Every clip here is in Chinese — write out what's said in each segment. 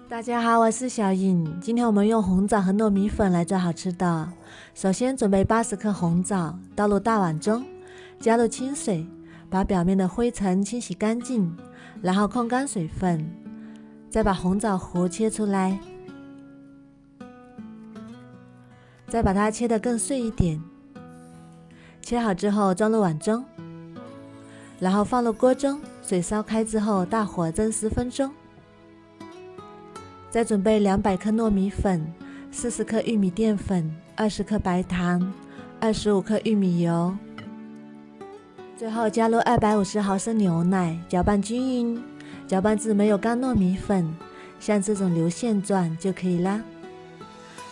大家好，我是小颖。今天我们用红枣和糯米粉来做好吃的。首先准备80克红枣，倒入大碗中，加入清水，把表面的灰尘清洗干净，然后控干水分，再把红枣核切出来，再把它切得更碎一点。切好之后装入碗中，然后放入锅中，水烧开之后大火蒸10分钟。再准备200克糯米粉、40克玉米淀粉、20克白糖、25克玉米油，最后加入250毫升牛奶，搅拌均匀，搅拌至没有干糯米粉，像这种流线状就可以啦。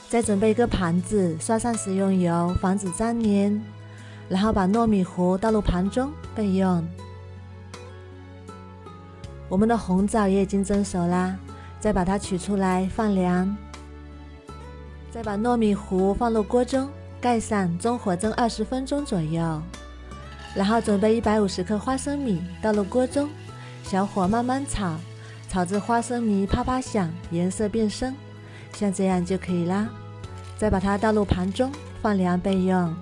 再准备一个盘子，刷上食用油，防止粘连，然后把糯米糊倒入盘中备用。我们的红枣也已经蒸熟啦。再把它取出来放凉，再把糯米糊放入锅中，盖上，中火蒸20分钟左右。然后准备150克花生米倒入锅中，小火慢慢炒，炒至花生米啪啪响，颜色变深，像这样就可以啦。再把它倒入盘中放凉备用。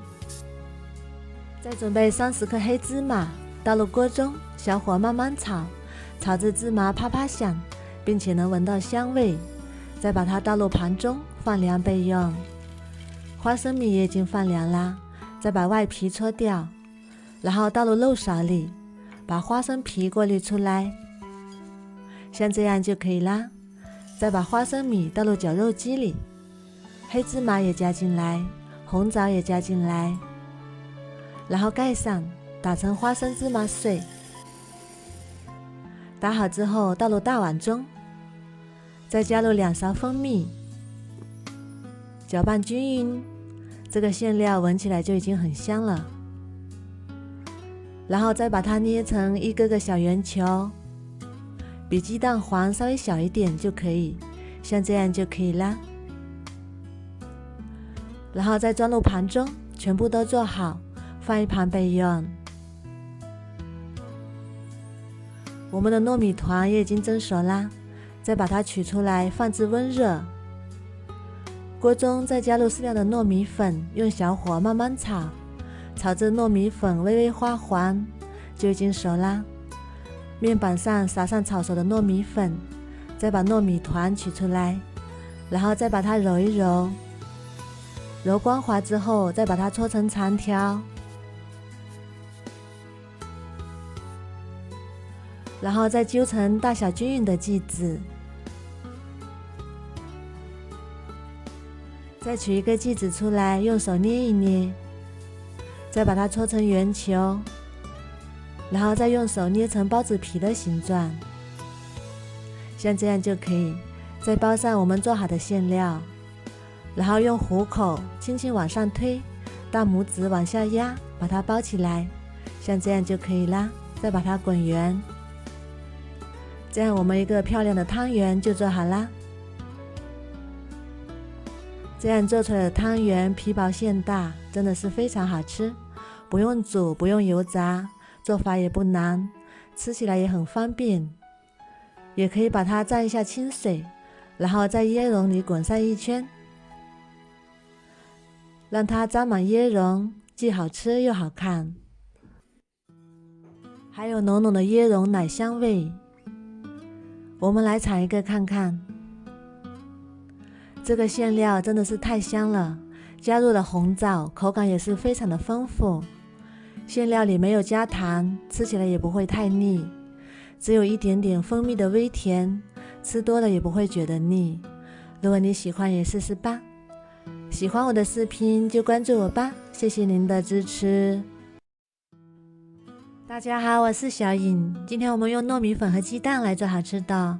再准备30克黑芝麻倒入锅中，小火慢慢炒，炒至芝麻啪啪响，并且能闻到香味，再把它倒入盘中放凉备用。花生米也已经放凉啦，再把外皮搓掉，然后倒入漏勺里，把花生皮过滤出来，像这样就可以啦。再把花生米倒入绞肉机里，黑芝麻也加进来，红枣也加进来，然后盖上，打成花生芝麻碎。打好之后倒入大碗中，再加入2勺蜂蜜，搅拌均匀，这个馅料闻起来就已经很香了。然后再把它捏成一个个小圆球，比鸡蛋黄稍微小一点就可以，像这样就可以啦。然后再装入盘中，全部都做好，放一旁备用。我们的糯米团也已经蒸熟啦，再把它取出来放置温热。锅中再加入适量的糯米粉，用小火慢慢炒，炒至糯米粉微微发黄，就已经熟啦。面板上撒上炒熟的糯米粉，再把糯米团取出来，然后再把它揉一揉，揉光滑之后再把它搓成长条，然后再揪成大小均匀的剂子。再取一个剂子出来，用手捏一捏，再把它搓成圆球，然后再用手捏成包子皮的形状，像这样就可以。再包上我们做好的馅料，然后用虎口轻轻往上推，大拇指往下压，把它包起来，像这样就可以啦。再把它滚圆，这样我们一个漂亮的汤圆就做好啦。这样做出来的汤圆皮薄馅大，真的是非常好吃，不用煮，不用油炸，做法也不难，吃起来也很方便。也可以把它蘸一下清水，然后在椰蓉里滚上一圈，让它沾满椰蓉，既好吃又好看，还有浓浓的椰蓉奶香味。我们来尝一个看看。这个馅料真的是太香了，加入了红枣，口感也是非常的丰富。馅料里没有加糖，吃起来也不会太腻，只有一点点蜂蜜的微甜，吃多了也不会觉得腻。如果你喜欢也试试吧。喜欢我的视频就关注我吧，谢谢您的支持。大家好，我是小颖。今天我们用糯米粉和鸡蛋来做好吃的。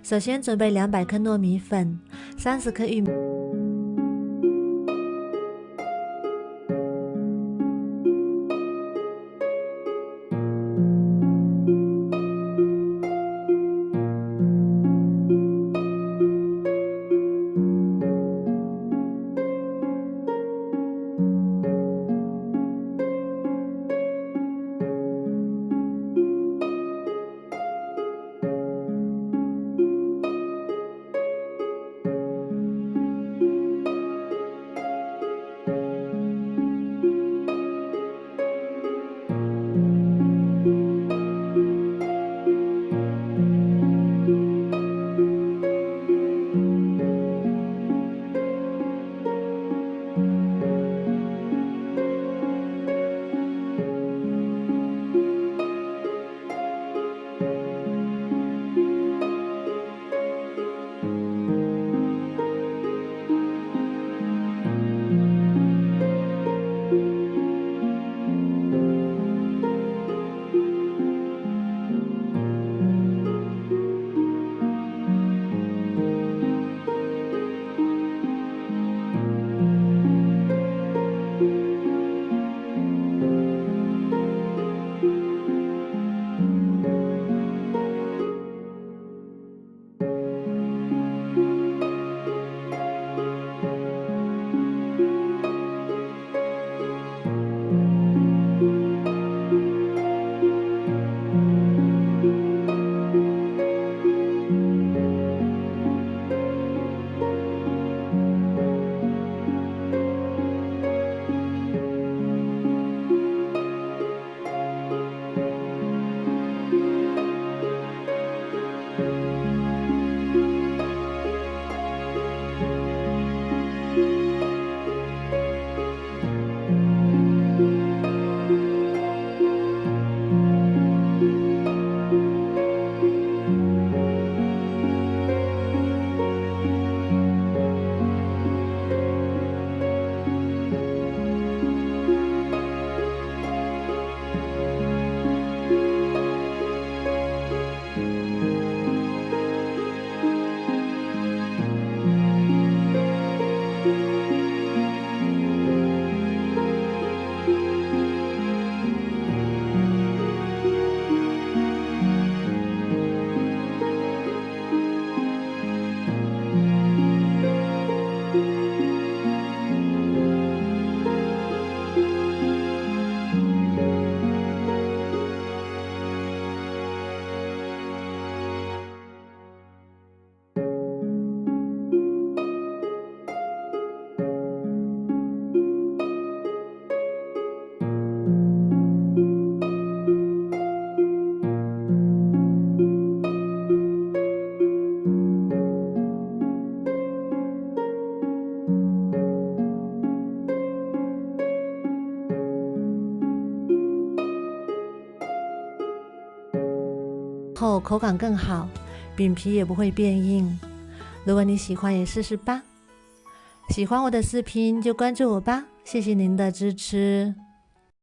首先准备200克糯米粉，30克玉米。后口感更好，饼皮也不会变硬。如果你喜欢也试试吧。喜欢我的视频就关注我吧，谢谢您的支持。